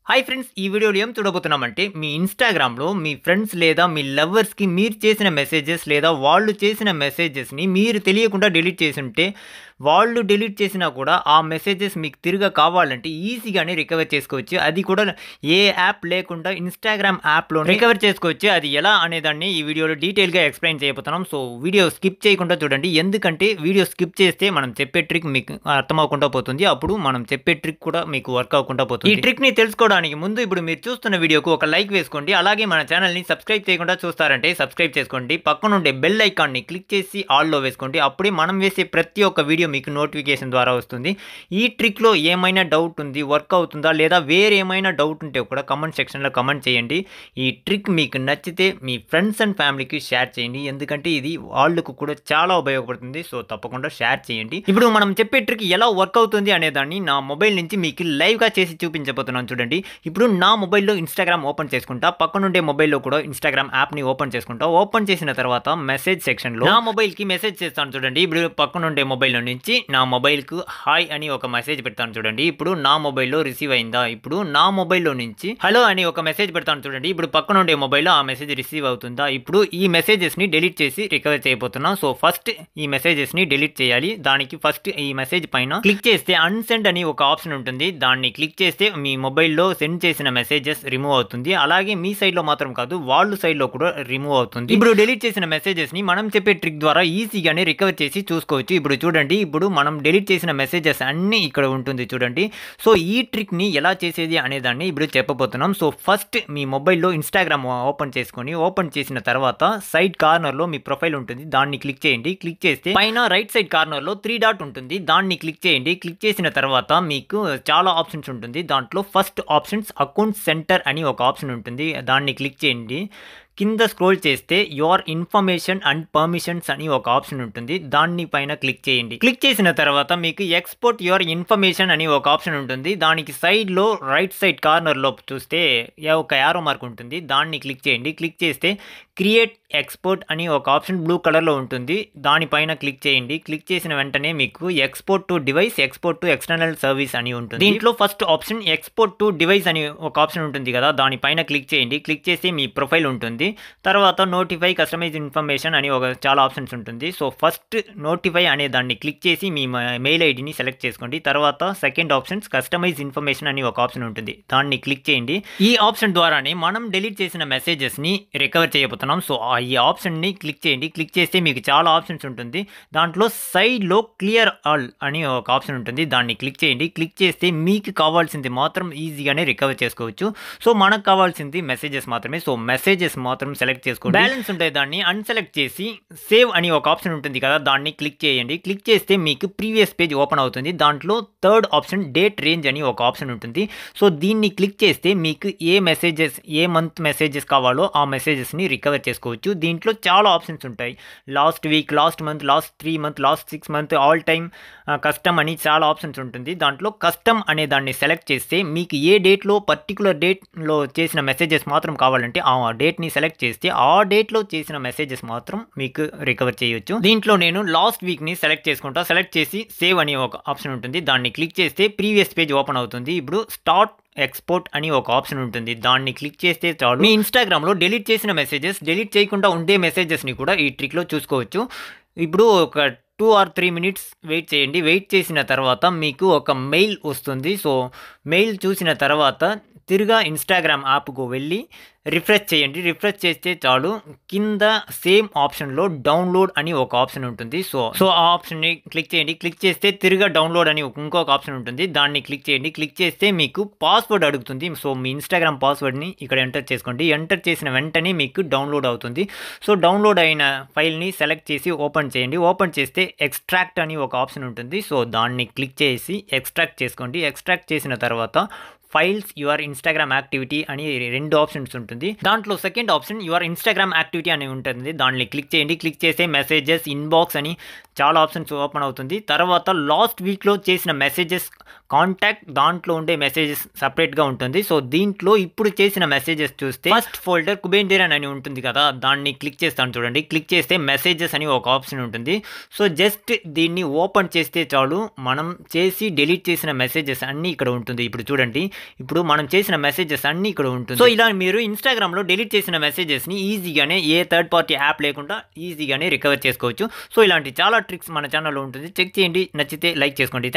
Hi friends! ఈ వీడియోలో ఏం చూడబోతున్నామంటే, మీ ఇన్‌స్టాగ్రామ్‌లో మీ ఫ్రెండ్స్ లేదా మీ లవర్స్‌కి మీరు చేసిన మెసేజెస్ లేదా వాళ్ళు చేసిన మెసేజెస్‌ని మీరు తెలియకుండా డిలీట్ చేసుంటే, వాళ్ళు డిలీట్ చేసినా కూడా ఆ మెసేజెస్ మీకు తిరిగి కావాలంటే ఈజీగానే రికవర్ చేసుకోవచ్చు. అది కూడా ఏ యాప్ లేకుండా ఇన్‌స్టాగ్రామ్ యాప్‌లోనే రికవర్ చేసుకోవచ్చు. అది ఎలా అనేదాన్ని ఈ వీడియోలో డీటెయిల్‌గా ఎక్స్‌ప్లెయిన్ చేయబోతున్నాం. సో, వీడియో స్కిప్ చేయకుండా చూడండి. ఎందుకంటే వీడియో స్కిప్ చేస్తే మనం చెప్పే ట్రిక్ మీకు అర్థమవ్వకుండా పోతుంది. అప్పుడు మనం చెప్పే ట్రిక్ కూడా మీకు వర్క్ అవ్వకుండా పోతుంది. ఈ ట్రిక్‌ని తెలుసుకోవడానికి ముందు ఇప్పుడు మీరు చూస్తున్న వీడియోకు ఒక లైక్ వేసుకోండి. అలాగే మన ఛానల్‌ని సబ్స్క్రైబ్ చేయకుండా చూస్తారంటే సబ్స్క్రైబ్ చేసుకోండి. పక్కనుండే బెల్ ఐకాన్‌ని క్లిక్ చేసి ఆల్‌లో వేసుకోండి. అప్పుడే మనం వేసే ప్రతి ఒక్క వీడియో మీకు నోటిఫికేషన్ ద్వారా వస్తుంది. ఈ ట్రిక్‌లో ఏమైనా డౌట్ ఉంది, వర్క్ అవుతుందా లేదా వేరే ఏమైనా డౌట్ ఉంటే కూడా కామెంట్ సెక్షన్‌లో కామెంట్ చేయండి. ఈ ట్రిక్ మీకు నచ్చితే మీ ఫ్రెండ్స్ అండ్ ఫ్యామిలీకి షేర్ చేయండి. ఎందుకంటే ఇది వాళ్ళకు కూడా చాలా ఉపయోగపడుతుంది. సో, తప్పకుండా షేర్ చేయండి. ఇప్పుడు మనం చెప్పే ట్రిక్ ఎలా వర్క్ అవుతుంది అనేదాన్ని నా మొబైల్ నుంచి మీకు లైవ్‌గా చేసి చూపించబోతున్నాను చూడండి. ఇప్పుడు నా మొబైల్‌లో ఇన్‌స్టాగ్రామ్ ఓపెన్ చేసుకుంటా. పక్కనుండే మొబైల్‌లో కూడా ఇన్‌స్టాగ్రామ్ యాప్‌ని ఓపెన్ చేసుకుంటా. ఓపెన్ చేసిన తర్వాత మెసేజ్ సెక్షన్‌లో నా మొబైల్‌కి మెసేజ్ చేస్తాను చూడండి. ఇప్పుడు పక్కనుండే మొబైల్‌లో నుంచి నా మొబైల్‌కు హాయ్ అని ఒక మెసేజ్ పెడతాను చూడండి. ఇప్పుడు నా మొబైల్‌లో రిసీవ్ అయిందా? ఇప్పుడు నా మొబైల్‌లో నుంచి హలో అని ఒక మెసేజ్ పెడతాను చూడండి. ఇప్పుడు పక్కనుండే మొబైల్‌లో ఆ మెసేజ్ రిసీవ్ అవుతుందా? ఇప్పుడు ఈ మెసేజెస్‌ని డిలీట్ చేసి రికవర్ చేయబోతున్నా. సో, ఫస్ట్ ఈ మెసేజెస్‌ని డిలీట్ చేయాలి. దానికి ఫస్ట్ ఈ మెసేజ్ పైన క్లిక్ చేస్తే అన్‌సెండ్ అని ఒక ఆప్షన్ ఉంటుంది. దాన్ని క్లిక్ చేస్తే మీ మొబైల్‌లో సెండ్ చేసిన మెసేజెస్ రిమూవ్ అవుతుంది. అలాగే మీ సైడ్‌లో మాత్రం కాదు, వాళ్ళ సైడ్‌లో కూడా రిమూవ్ అవుతుంది. ఇప్పుడు డిలీట్ చేసిన మెసేజెస్‌ని మనం చెప్పే ట్రిక్ ద్వారా ఈజీగానే రికవర్ చేసి చూసుకోవచ్చు. ఇప్పుడు చూడండి, ఇప్పుడు మనం డిలీట్ చేసిన మెసేజెస్ అన్నీ ఇక్కడ ఉంటుంది చూడండి. సో, ఈ ట్రిక్‌ని ఎలా చేసేది అనేదాన్ని ఇప్పుడు చెప్పబోతున్నాం. సో, ఫస్ట్ మీ మొబైల్‌లో ఇన్‌స్టాగ్రామ్ ఓపెన్ చేసుకొని, ఓపెన్ చేసిన తర్వాత సైడ్ కార్నర్‌లో మీ ప్రొఫైల్ ఉంటుంది. దాన్ని క్లిక్ చేయండి. క్లిక్ చేస్తే పైన రైట్ సైడ్ కార్నర్‌లో 3 డాట్ ఉంటుంది. దాన్ని క్లిక్ చేయండి. క్లిక్ చేసిన తర్వాత మీకు చాలా ఆప్షన్స్ ఉంటుంది. దాంట్లో ఫస్ట్ ఆప్షన్స్ అకౌంట్ సెంటర్ అని ఒక ఆప్షన్ ఉంటుంది. దాన్ని క్లిక్ చేయండి. కింద స్క్రోల్ చేస్తే యువర్ ఇన్ఫర్మేషన్ అండ్ పర్మిషన్స్ అని ఒక ఆప్షన్ ఉంటుంది. దాన్ని పైన క్లిక్ చేయండి. క్లిక్ చేసిన తర్వాత మీకు ఎక్స్పోర్ట్ యువర్ ఇన్ఫర్మేషన్ అని ఒక ఆప్షన్ ఉంటుంది. దానికి సైడ్‌లో రైట్ సైడ్ కార్నర్‌లో చూస్తే ఒక యారో మార్క్ ఉంటుంది. దాన్ని క్లిక్ చేయండి. క్లిక్ చేస్తే క్రియేట్ ఎక్స్పోర్ట్ అని ఒక ఆప్షన్ బ్లూ కలర్‌లో ఉంటుంది. దానిపైన క్లిక్ చేయండి. క్లిక్ చేసిన వెంటనే మీకు export to device, export to external service అని ఉంటుంది. దీంట్లో first option export to device అని ఒక ఆప్షన్ ఉంటుంది కదా, దానిపైన క్లిక్ చేయండి. క్లిక్ చేసి మీ ప్రొఫైల్ ఉంటుంది. తర్వాత నోటిఫై కస్టమైజ్ ఇన్ఫర్మేషన్ అని చాలా ఆప్షన్స్ ఉంటుంది. సో, ఫస్ట్ నోటిఫై అనే దాన్ని క్లిక్ చేసి మీ మెయిల్ ఐడిని సెలెక్ట్ చేసుకోండి. తర్వాత సెకండ్ ఆప్షన్స్ కస్టమైజ్ ఇన్ఫర్మేషన్ అని ఒక ఆప్షన్ ఉంటుంది. దాన్ని క్లిక్ చేయండి. ఈ ఆప్షన్ ద్వారానే మనం డిలీట్ చేసిన మెసేజెస్‌ని రికవర్ చేయబోతున్నాం. సో, ఈ ఆప్షన్‌ని క్లిక్ చేయండి. క్లిక్ చేస్తే మీకు చాలా ఆప్షన్స్ ఉంటుంది. దాంట్లో సైడ్‌లో క్లియర్ ఆల్ అని ఒక ఆప్షన్ ఉంటుంది. దాన్ని క్లిక్ చేయండి. క్లిక్ చేస్తే మీకు కావాల్సింది మాత్రం ఈజీగానే రికవర్ చేసుకోవచ్చు. సో, మనకు కావాల్సింది మెసేజెస్ మాత్రమే. సో, మెసేజెస్ మాత్రం సెలెక్ట్ చేసుకోండి. బ్యాలెన్స్ ఉంటే దాన్ని అన్‌సెలెక్ట్ చేసి సేవ్ అని ఒక ఆప్షన్ ఉంటుంది కదా, దాన్ని క్లిక్ చేయండి. క్లిక్ చేస్తే మీకు ప్రీవియస్ పేజ్ ఓపెన్ అవుతుంది. దాంట్లో థర్డ్ ఆప్షన్ డేట్ రేంజ్ అని ఒక ఆప్షన్ ఉంటుంది. సో, దీన్ని క్లిక్ చేస్తే మీకు ఏ మెసేజెస్ ఏ మంత్ మెసేజెస్ కావాలో ఆ మెసేజెస్‌ని రికవర్ చేసుకోవచ్చు. దీంట్లో చాలా ఆప్షన్స్ ఉంటాయి. Last week, last month, last 3 month, last 6 month, all time, custom అని చాలా ఆప్షన్స్ ఉంటుంది. దాంట్లో కస్టమ్ అనే దాన్ని సెలెక్ట్ చేస్తే మీకు ఏ డేట్‌లో పర్టిక్యులర్ డేట్‌లో చేసిన మెసేజెస్ మాత్రం కావాలంటే ఆ డేట్‌ని సెలెక్ట్ చేస్తే ఆ డేట్‌లో చేసిన మెసేజెస్ మాత్రం మీకు రికవర్ చేయొచ్చు. దీంట్లో నేను లాస్ట్ వీక్‌ని సెలెక్ట్ చేసుకుంటా. సెలెక్ట్ చేసి సేవ్ అని ఒక ఆప్షన్ ఉంటుంది. దాన్ని క్లిక్ చేస్తే ప్రీవియస్ పేజ్ ఓపెన్ అవుతుంది. ఇప్పుడు స్టార్ట్ ఎక్స్పోర్ట్ అని ఒక ఆప్షన్ ఉంటుంది. దాన్ని క్లిక్ చేస్తే చాలు మీ ఇన్‌స్టాగ్రామ్‌లో డిలీట్ చేసిన మెసేజెస్, డిలీట్ చేయకుండా ఉండే మెసేజెస్‌ని కూడా ఈ ట్రిక్‌లో చూసుకోవచ్చు. ఇప్పుడు ఒక 2 ఆర్ 3 మినిట్స్ వెయిట్ చేయండి. వెయిట్ చేసిన తర్వాత మీకు ఒక మెయిల్ వస్తుంది. సో, మెయిల్ చూసిన తర్వాత తిరిగా ఇన్‌స్టాగ్రామ్ యాప్‌కు వెళ్ళి రిఫ్రెష్ చేయండి. రిఫ్రెష్ చేస్తే చాలు కింద సేమ్ ఆప్షన్‌లో డౌన్లోడ్ అని ఒక ఆప్షన్ ఉంటుంది. సో, ఆ ఆప్షన్‌ని క్లిక్ చేయండి. క్లిక్ చేస్తే తిరిగా డౌన్లోడ్ అని ఇంకొక ఆప్షన్ ఉంటుంది. దాన్ని క్లిక్ చేయండి. క్లిక్ చేస్తే మీకు పాస్వర్డ్ అడుగుతుంది. సో, మీ ఇన్‌స్టాగ్రామ్ పాస్వర్డ్‌ని ఇక్కడ ఎంటర్ చేసుకోండి. ఎంటర్ చేసిన వెంటనే మీకు డౌన్లోడ్ అవుతుంది. సో, డౌన్లోడ్ అయిన ఫైల్‌ని సెలెక్ట్ చేసి ఓపెన్ చేయండి. ఓపెన్ చేస్తే ఎక్స్ట్రాక్ట్ అని ఒక ఆప్షన్ ఉంటుంది. సో, దాన్ని క్లిక్ చేసి ఎక్స్ట్రాక్ట్ చేసుకోండి. ఎక్స్ట్రాక్ట్ చేసిన తర్వాత ఫైల్స్ యువర్ ఇన్‌స్టాగ్రామ్ యాక్టివిటీ అని 2 ఆప్షన్స్ ఉంటుంది. దాంట్లో second option your Instagram activity అని ఉంటుంది. దాన్ని క్లిక్ చేయండి. క్లిక్ చేస్తే మెసేజెస్, ఇన్బాక్స్ అని చాలా ఆప్షన్స్ ఓపెన్ అవుతుంది. తర్వాత లాస్ట్ వీక్‌లో చేసిన మెసేజెస్, కాంటాక్ట్, దాంట్లో ఉండే మెసేజెస్ సెపరేట్‌గా ఉంటుంది. సో, దీంట్లో ఇప్పుడు చేసిన మెసేజెస్ చూస్తే ఫస్ట్ ఫోల్డర్ కుబేండిరన్ అని ఉంటుంది కదా, దాన్ని క్లిక్ చేస్తాను చూడండి. క్లిక్ చేస్తే మెసేజెస్ అని ఒక ఆప్షన్ ఉంటుంది. సో, జస్ట్ దీన్ని ఓపెన్ చేస్తే చాలు మనం చేసి డిలీట్ చేసిన మెసేజెస్ అన్నీ ఇక్కడ ఉంటుంది. ఇప్పుడు చూడండి, ఇప్పుడు మనం చేసిన మెసేజెస్ అన్నీ ఇక్కడ ఉంటుంది. సో ఇలా మీరు ఇన్స్టాగ్రామ్లో డిలీట్ చేసిన మెసేజెస్ని ఈజీగానే ఏ థర్డ్ పార్టీ యాప్ లేకుండా ఈజీగానే రికవర్ చేసుకోవచ్చు. సో ఇలాంటి చాలా ట్రిక్స్ మన ఛానల్లో ఉంటుంది, చెక్ చేయండి, నచ్చితే లైక్ చేసుకోండి.